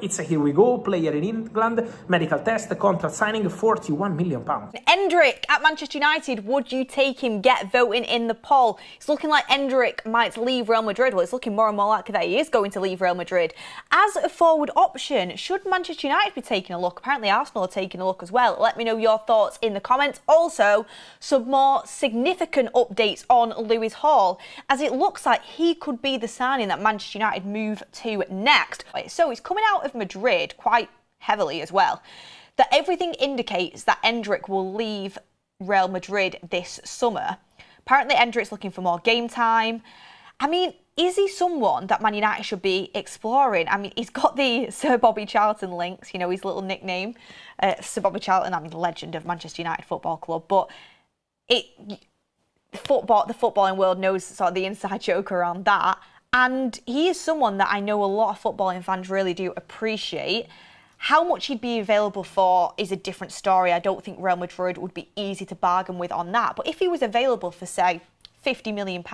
It's a here we go, player in England, medical test, contract signing, £41 million. Endrick at Manchester United, would you take him? Get voting in the poll. It's looking like Endrick might leave Real Madrid. Well, it's looking more and more likely that he is going to leave Real Madrid. As a forward option, should Manchester United be taking a look? Apparently Arsenal are taking a look as well. Let me know your thoughts in the comments. Also, some more significant updates on Lewis Hall, as it looks like he could be the signing that Manchester United move to next. So he's coming out of Madrid quite heavily as well, that everything indicates that Endrick will leave Real Madrid this summer. Apparently Endrick's looking for more game time. I mean, is he someone that Man United should be exploring? I mean, he's got the Sir Bobby Charlton links, you know, his little nickname. Sir Bobby Charlton, I mean, the legend of Manchester United Football Club, but the footballing world knows sort of the inside joke around that. And he is someone that I know a lot of footballing fans really do appreciate. How much he'd be available for is a different story. I don't think Real Madrid would be easy to bargain with on that. But if he was available for, say, £50 million,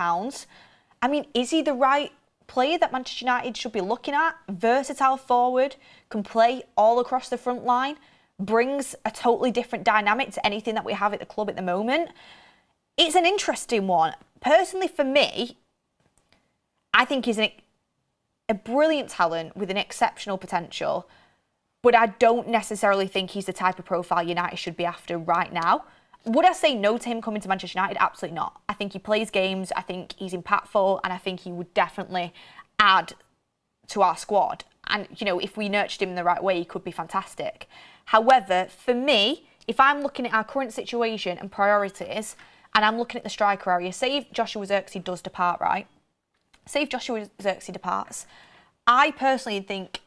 I mean, is he the right player that Manchester United should be looking at? Versatile forward, can play all across the front line, brings a totally different dynamic to anything that we have at the club at the moment. It's an interesting one. Personally, for me, I think he's a brilliant talent with an exceptional potential, but I don't necessarily think he's the type of profile United should be after right now. Would I say no to him coming to Manchester United? Absolutely not. I think he plays games, I think he's impactful, and I think he would definitely add to our squad. And, you know, if we nurtured him in the right way, he could be fantastic. However, for me, if I'm looking at our current situation and priorities, and I'm looking at the striker area, say if Joshua Zirkzee does depart, right? Say if Joshua Zirkzee departs, I personally think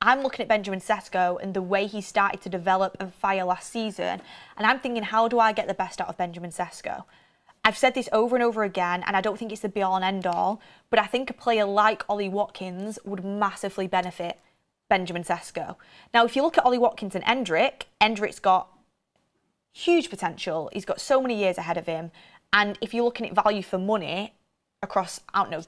I'm looking at Benjamin Sesko and the way he started to develop and fire last season, and I'm thinking, how do I get the best out of Benjamin Sesko? I've said this over and over again, and I don't think it's the be-all and end-all, but I think a player like Ollie Watkins would massively benefit Benjamin Sesko. Now, if you look at Ollie Watkins and Endrick's got huge potential. He's got so many years ahead of him, and if you're looking at value for money across, I don't know,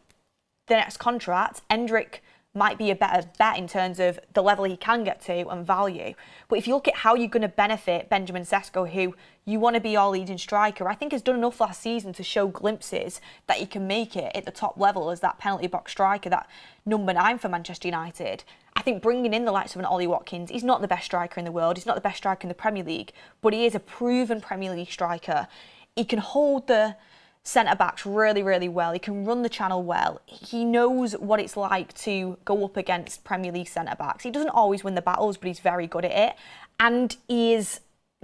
the next contract, Endrick might be a better bet in terms of the level he can get to and value. But if you look at how you're going to benefit Benjamin Sesko, who you want to be our leading striker, I think has done enough last season to show glimpses that he can make it at the top level as that penalty box striker, that number 9 for Manchester United. I think bringing in the likes of an Ollie Watkins, he's not the best striker in the world, he's not the best striker in the Premier League, but he is a proven Premier League striker. He can hold the centre-backs really, really well. He can run the channel well. He knows what it's like to go up against Premier League centre-backs. He doesn't always win the battles, but he's very good at it. And he's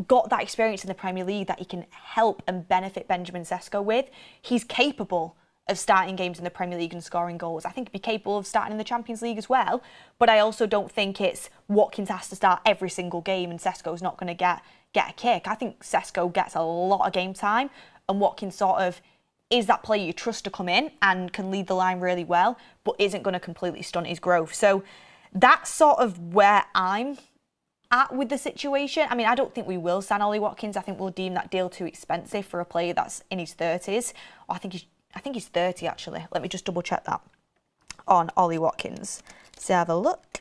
got that experience in the Premier League that he can help and benefit Benjamin Sesko with. He's capable of starting games in the Premier League and scoring goals. I think he'd be capable of starting in the Champions League as well. But I also don't think it's Watkins has to start every single game and Sesko's not going to get a kick. I think Sesko gets a lot of game time, and Watkins sort of is that player you trust to come in and can lead the line really well, but isn't going to completely stunt his growth. So that's sort of where I'm at with the situation. I mean, I don't think we will sign Ollie Watkins. I think we'll deem that deal too expensive for a player that's in his 30s. Or I think he's 30 actually. Let me just double check that on Ollie Watkins. So have a look.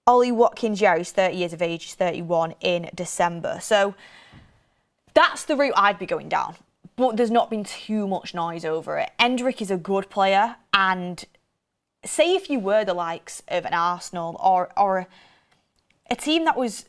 Ollie Watkins, yeah, he's 30 years of age. He's 31 in December. So that's the route I'd be going down, but there's not been too much noise over it. Endrick is a good player, and say if you were the likes of an Arsenal or a team that was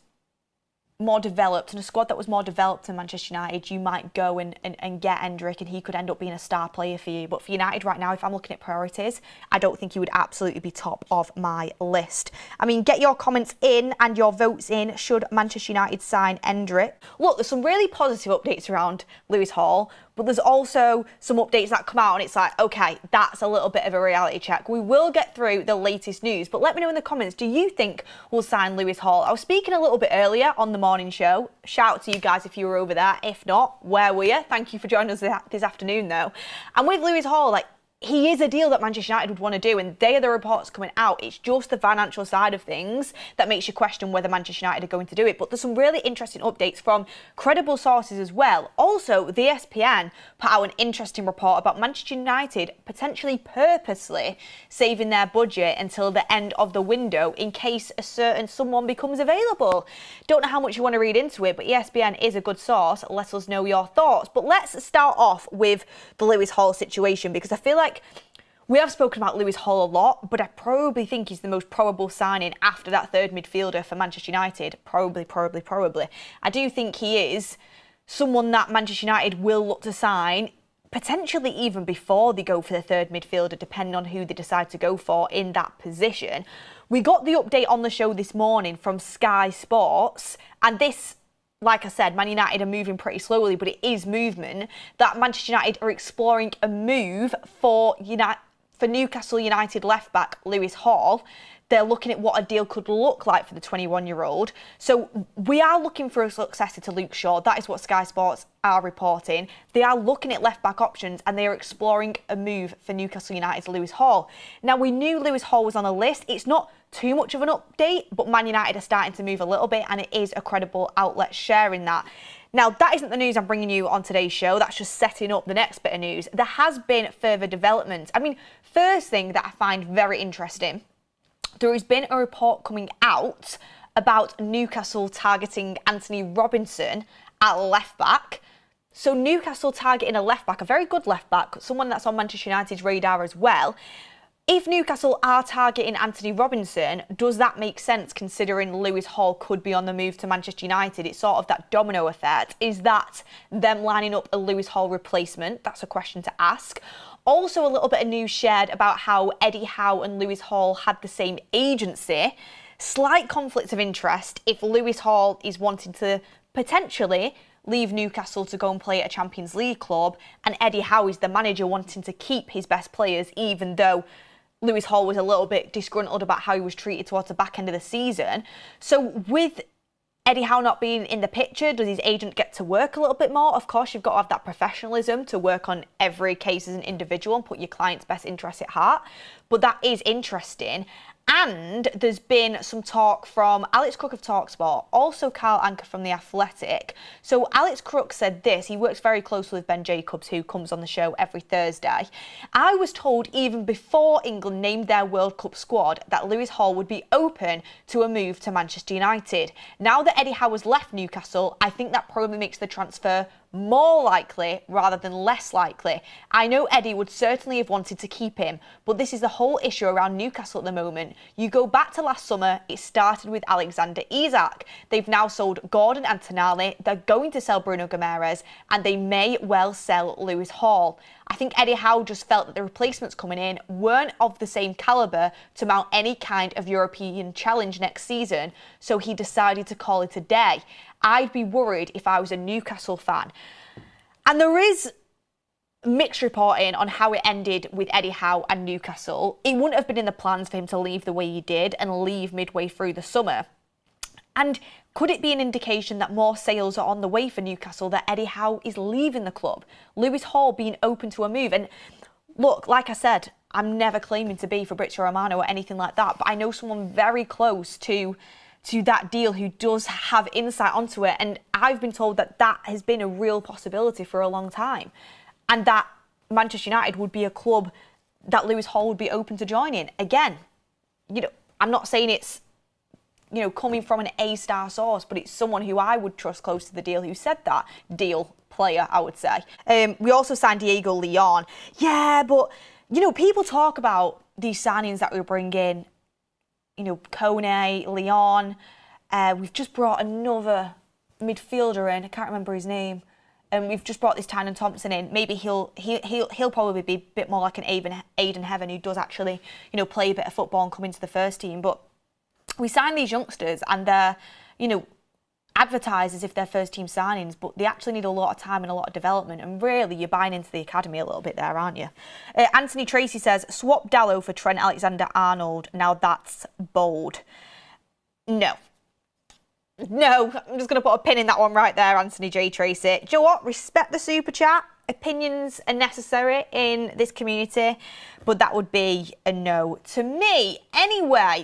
more developed and a squad that was more developed than Manchester United, you might go and get Endrick and he could end up being a star player for you. But for United right now, if I'm looking at priorities, I don't think he would absolutely be top of my list. I mean, get your comments in and your votes in. Should Manchester United sign Endrick? Look, there's some really positive updates around Lewis Hall, but there's also some updates that come out and it's like, okay, that's a little bit of a reality check. We will get through the latest news, but let me know in the comments, do you think we'll sign Lewis Hall? I was speaking a little bit earlier on the morning show. Shout out to you guys if you were over there. If not, where were you? Thank you for joining us this afternoon though. And with Lewis Hall, like, he is a deal that Manchester United would want to do, and they are the reports coming out. It's just the financial side of things that makes you question whether Manchester United are going to do it. But there's some really interesting updates from credible sources as well. Also, the ESPN put out an interesting report about Manchester United potentially purposely saving their budget until the end of the window in case a certain someone becomes available. Don't know how much you want to read into it, but ESPN is a good source. Let us know your thoughts. But let's start off with the Lewis Hall situation, because I feel like we have spoken about Lewis Hall a lot, but I probably think he's the most probable signing after that third midfielder for Manchester United. Probably. I do think he is someone that Manchester United will look to sign, potentially even before they go for the third midfielder, depending on who they decide to go for in that position. We got the update on the show this morning from Sky Sports, and this, like I said, Man United are moving pretty slowly, but it is movement, that Manchester United are exploring a move for Newcastle United left-back Lewis Hall. They're looking at what a deal could look like for the 21-year-old. So we are looking for a successor to Luke Shaw. That is what Sky Sports are reporting. They are looking at left-back options, and they are exploring a move for Newcastle United's Lewis Hall. Now, we knew Lewis Hall was on the list. It's not too much of an update, but Man United are starting to move a little bit, and it is a credible outlet sharing that. Now, that isn't the news I'm bringing you on today's show. That's just setting up the next bit of news. There has been further developments. I mean, first thing that I find very interesting, there has been a report coming out about Newcastle targeting Anthony Robinson at left-back. So Newcastle targeting a left-back, a very good left-back, someone that's on Manchester United's radar as well. If Newcastle are targeting Anthony Robinson, does that make sense considering Lewis Hall could be on the move to Manchester United? It's sort of that domino effect. Is that them lining up a Lewis Hall replacement? That's a question to ask. Also, a little bit of news shared about how Eddie Howe and Lewis Hall had the same agency. Slight conflicts of interest if Lewis Hall is wanting to potentially leave Newcastle to go and play at a Champions League club, and Eddie Howe is the manager wanting to keep his best players, even though Lewis Hall was a little bit disgruntled about how he was treated towards the back end of the season. So with Eddie Howe not being in the picture, does his agent get to work a little bit more? Of course, you've got to have that professionalism to work on every case as an individual and put your client's best interests at heart. But that is interesting. And there's been some talk from Alex Crook of TalkSport, also Carl Anker from The Athletic. So Alex Crook said this. He works very closely with Ben Jacobs, who comes on the show every Thursday. I was told even before England named their World Cup squad that Lewis Hall would be open to a move to Manchester United. Now that Eddie Howe has left Newcastle, I think that probably makes the transfer more likely rather than less likely. I know Eddie would certainly have wanted to keep him, but this is the whole issue around Newcastle at the moment. You go back to last summer, it started with Alexander Isak. They've now sold Gordon and Tonali, they're going to sell Bruno Guimaraes, and they may well sell Lewis Hall. I think Eddie Howe just felt that the replacements coming in weren't of the same calibre to mount any kind of European challenge next season, so he decided to call it a day. I'd be worried if I was a Newcastle fan. And there is mixed reporting on how it ended with Eddie Howe and Newcastle. It wouldn't have been in the plans for him to leave the way he did and leave midway through the summer. And could it be an indication that more sales are on the way for Newcastle, that Eddie Howe is leaving the club? Lewis Hall being open to a move. And look, like I said, I'm never claiming to be Fabrizio Romano or anything like that, but I know someone very close to that deal who does have insight onto it, and I've been told that that has been a real possibility for a long time, and that Manchester United would be a club that Lewis Hall would be open to joining. Again, I'm not saying it's coming from an A-star source, but it's someone who I would trust close to the deal who said that. Deal player, I would say. We also signed Diego Leon. Yeah, but people talk about these signings that we bring in. Kone, Leon. We've just brought another midfielder in. I can't remember his name. And we've just brought this Tynan Thompson in. Maybe he'll probably be a bit more like an Aiden Heaven, who does actually play a bit of football and come into the first team. But we sign these youngsters and they're advertised as if they're first team signings, but they actually need a lot of time and a lot of development, and really you're buying into the academy a little bit there, aren't you? Anthony Tracy says, swap Dallo for Trent Alexander-Arnold. Now that's bold. No, I'm just going to put a pin in that one right there, Anthony J. Tracy. Do you know what? Respect the super chat. opinions are necessary in this community, but that would be a no to me. Anyway,